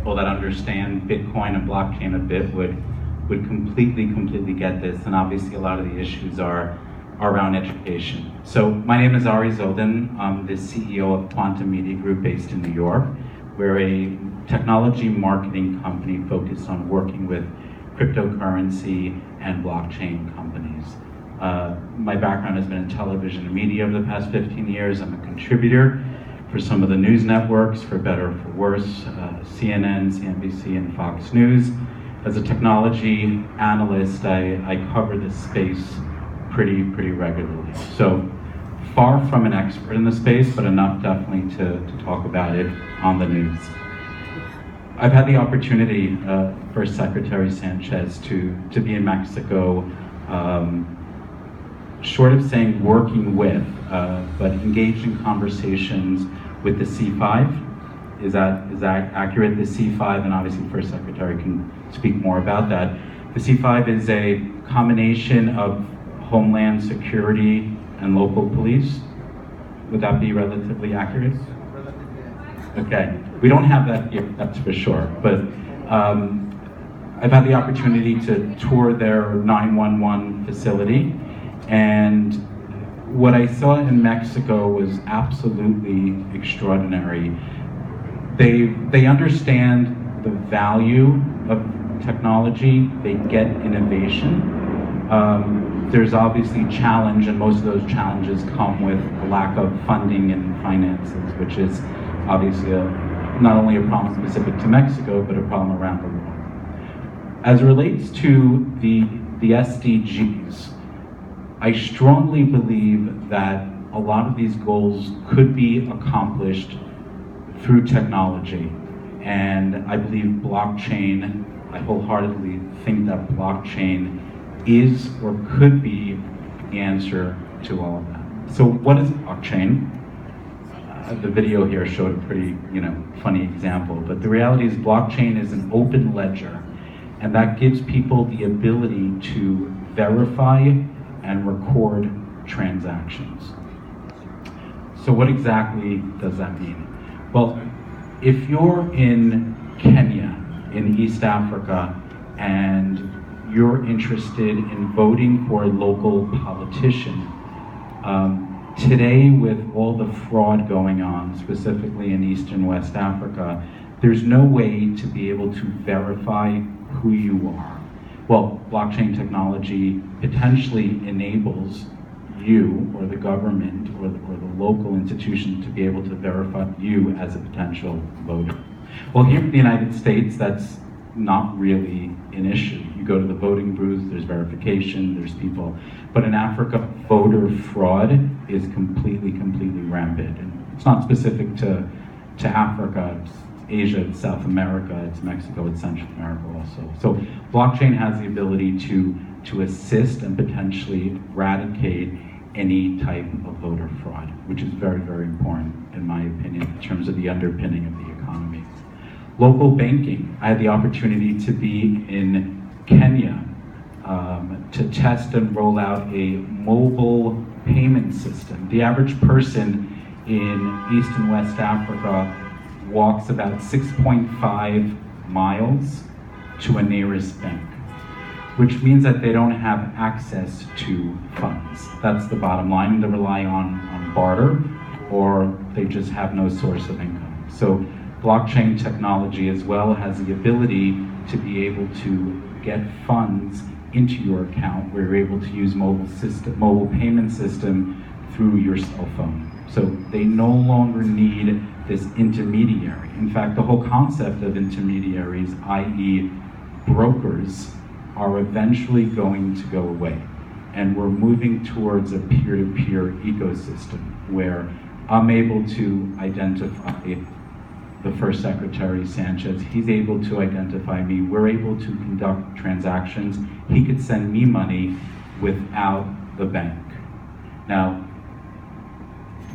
people that understand Bitcoin and blockchain a bit would completely get this, and obviously a lot of the issues are around education. So my name is Zoldan. I'm the CEO of Quantum Media Group based in New York. We're a technology marketing company focused on working with cryptocurrency and blockchain companies. My background has been in television and media over the past 15 years. I'm a contributor for some of the news networks, for better or for worse, CNN, CNBC, and Fox News. As a technology analyst, I cover this space pretty regularly. So far from an expert in the space, but enough definitely to talk about it on the news. I've had the opportunity, First Secretary Sanchez, to be in Mexico, short of saying working with, but engaged in conversations with the C5. Is that accurate? The C5, and obviously First Secretary can speak more about that. The C5 is a combination of Homeland Security and local police. Would that be relatively accurate? Okay, we don't have that here, that's for sure. But I've had the opportunity to tour their 911 facility, and what I saw in Mexico was absolutely extraordinary. They understand the value of technology, they get innovation. There's obviously challenge, and most of those challenges come with a lack of funding and finances, which is obviously not only a problem specific to Mexico, but a problem around the world. As it relates to the SDGs, I strongly believe that a lot of these goals could be accomplished through technology. And I believe blockchain, I wholeheartedly think that blockchain is or could be the answer to all of that. So what is blockchain? The video here showed a pretty, funny example, but the reality is blockchain is an open ledger, and that gives people the ability to verify and record transactions. So what exactly does that mean? Well, if you're in Kenya, in East Africa, and you're interested in voting for a local politician, today with all the fraud going on, specifically in East and West Africa, there's no way to be able to verify who you are. Well, blockchain technology potentially enables you or the government or the local institution to be able to verify you as a potential voter. Well, here in the United States, that's not really an issue. You go to the voting booth, there's verification, there's people. But in Africa, voter fraud is completely rampant. And it's not specific to Africa, it's Asia, it's South America, it's Mexico, it's Central America also. So blockchain has the ability to assist and potentially eradicate any type of voter fraud, which is very important, in my opinion, in terms of the underpinning of the economy. Local banking. I had the opportunity to be in Kenya to test and roll out a mobile payment system. The average person in East and West Africa walks about 6.5 miles to a nearest bank, which means that they don't have access to funds. That's the bottom line. They rely on barter, or they just have no source of income. So blockchain technology as well has the ability to be able to get funds into your account where you're able to use mobile payment system through your cell phone. So they no longer need this intermediary. In fact, the whole concept of intermediaries, i.e. brokers, are eventually going to go away. And we're moving towards a peer-to-peer ecosystem where I'm able to identify the First Secretary Sanchez, he's able to identify me, we're able to conduct transactions, he could send me money without the bank. Now,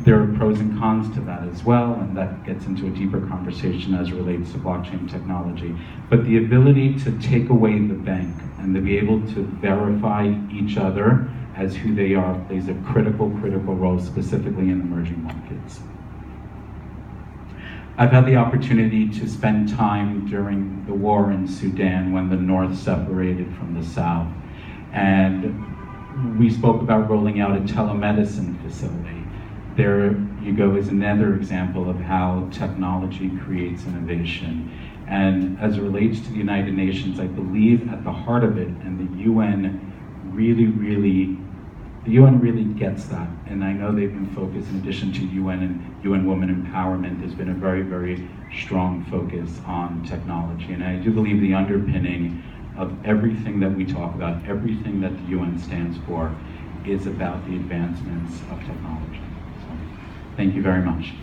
there are pros and cons to that as well, and that gets into a deeper conversation as it relates to blockchain technology. But the ability to take away the bank and to be able to verify each other as who they are plays a critical role, specifically in emerging markets. I've had the opportunity to spend time during the war in Sudan when the North separated from the South. And we spoke about rolling out a telemedicine facility. There you go is another example of how technology creates innovation. And as it relates to the United Nations, I believe at the heart of it, and the UN really gets that. And I know they've been focused, in addition to UN and UN Women Empowerment, there's been a very, very strong focus on technology. And I do believe the underpinning of everything that we talk about, everything that the UN stands for, is about the advancements of technology. So, thank you very much.